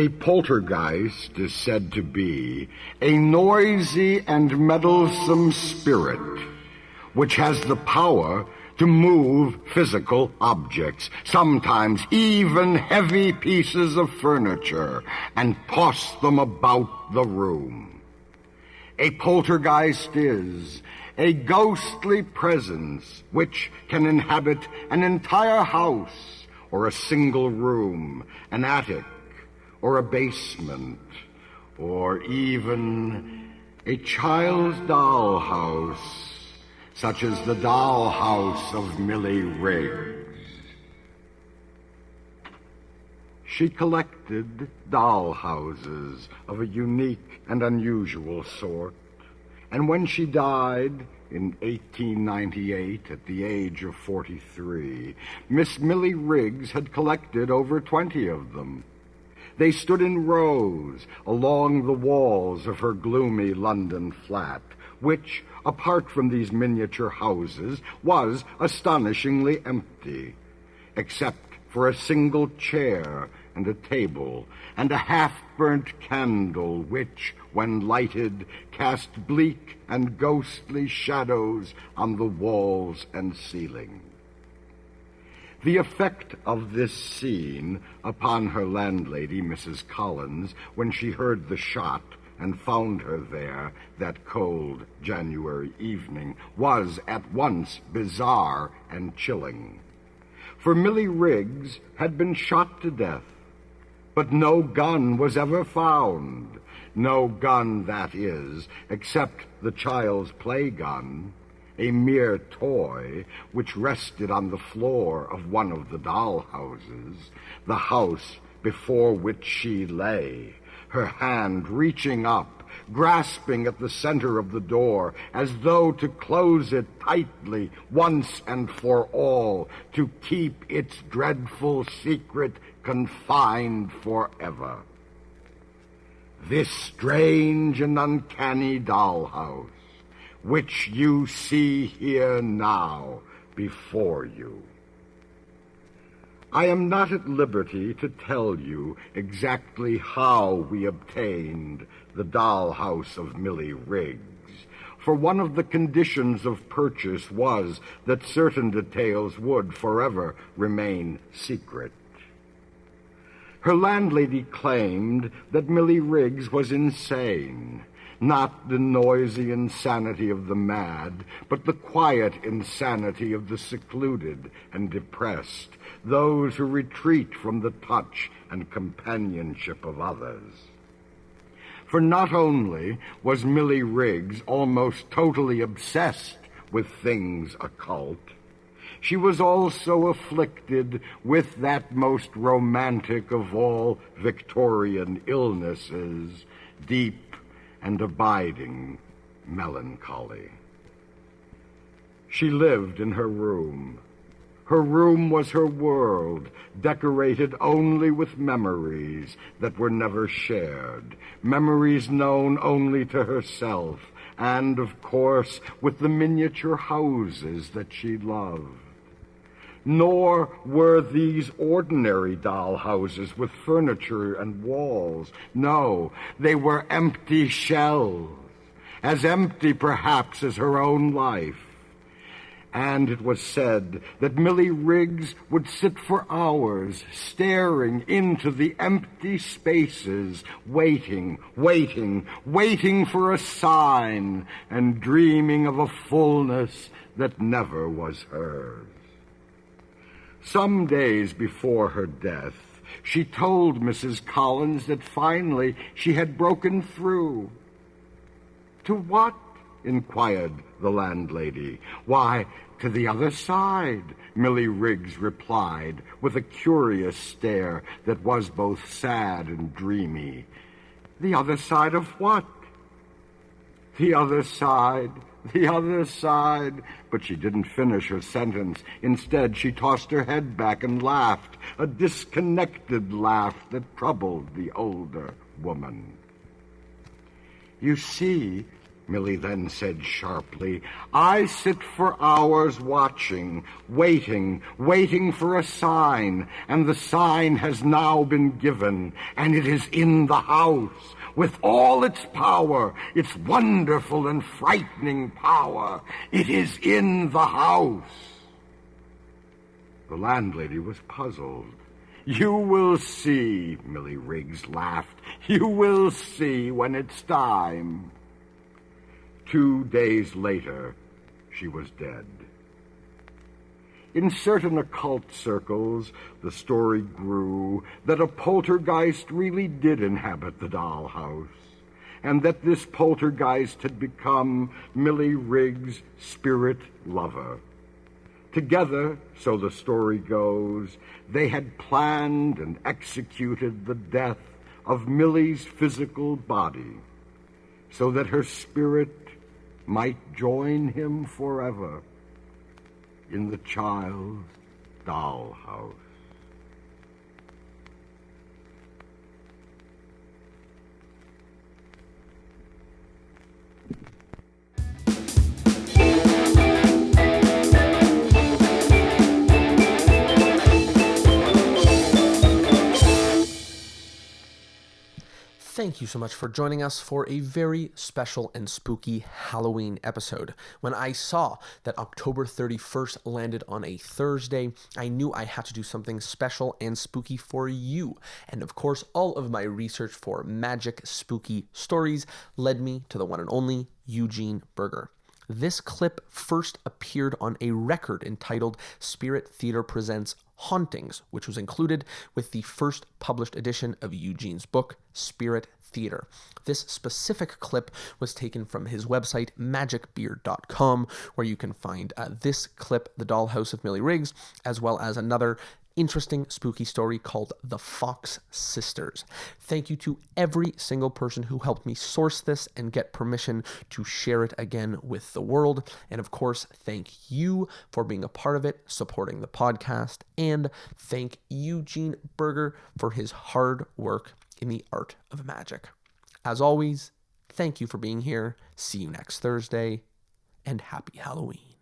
A poltergeist is said to be a noisy and meddlesome spirit which has the power to move physical objects, sometimes even heavy pieces of furniture, and toss them about the room. A poltergeist is a ghostly presence which can inhabit an entire house or a single room, an attic or a basement, or even a child's dollhouse, such as the Dollhouse of Millie Riggs. She collected dollhouses of a unique and unusual sort, and when she died in 1898 at the age of 43, Miss Millie Riggs had collected over 20 of them. They stood in rows along the walls of her gloomy London flat, which, apart from these miniature houses, was astonishingly empty, except for a single chair and a table, and a half-burnt candle which, when lighted, cast bleak and ghostly shadows on the walls and ceiling. The effect of this scene upon her landlady, Mrs. Collins, when she heard the shot and found her there that cold January evening, was at once bizarre and chilling. For Millie Riggs had been shot to death, but no gun was ever found. No gun, that is, except the child's play gun, a mere toy which rested on the floor of one of the dollhouses, the house before which she lay, her hand reaching up, grasping at the center of the door, as though to close it tightly once and for all, to keep its dreadful secret confined forever. This strange and uncanny dollhouse, which you see here now before you. I am not at liberty to tell you exactly how we obtained the Dollhouse of Millie Riggs, for one of the conditions of purchase was that certain details would forever remain secret. Her landlady claimed that Millie Riggs was insane, not the noisy insanity of the mad, but the quiet insanity of the secluded and depressed, those who retreat from the touch and companionship of others. For not only was Millie Riggs almost totally obsessed with things occult, she was also afflicted with that most romantic of all Victorian illnesses, deep and abiding melancholy. She lived in her room. Her room was her world, decorated only with memories that were never shared, memories known only to herself, and, of course, with the miniature houses that she loved. Nor were these ordinary dollhouses with furniture and walls. No, they were empty shells, as empty perhaps as her own life. And it was said that Millie Riggs would sit for hours staring into the empty spaces, waiting for a sign, and dreaming of a fullness that never was hers. Some days before her death, she told Mrs. Collins that finally she had broken through. To what? Inquired the landlady. Why, to the other side, Millie Riggs replied, with a curious stare that was both sad and dreamy. The other side of what? The other side. But she didn't finish her sentence. Instead, she tossed her head back and laughed, a disconnected laugh that troubled the older woman. You see, Millie then said sharply. I sit for hours watching, waiting for a sign, and the sign has now been given, and it is in the house, with all its power, its wonderful and frightening power. It is in the house. The landlady was puzzled. You will see, Millie Riggs laughed. You will see when it's time. 2 days later, she was dead. In certain occult circles, the story grew that a poltergeist really did inhabit the dollhouse, and that this poltergeist had become Millie Riggs' spirit lover. Together, so the story goes, they had planned and executed the death of Millie's physical body, so that her spirit might join him forever in the child's dollhouse. Thank you so much for joining us for a very special and spooky Halloween episode. When I saw that October 31st landed on a Thursday, I knew I had to do something special and spooky for you. And of course, all of my research for magic spooky stories led me to the one and only Eugene Burger. This clip first appeared on a record entitled Spirit Theater Presents Hauntings, which was included with the first published edition of Eugene's book, Spirit Theater. This specific clip was taken from his website, magicbeard.com, where you can find this clip, The Dollhouse of Millie Riggs, as well as another interesting spooky story called The Fox Sisters. Thank you to every single person who helped me source this and get permission to share it again with the world. And of course, thank you for being a part of it, supporting the podcast, and thank Eugene Burger for his hard work in the art of magic. As always, thank you for being here. See you next Thursday, and happy Halloween.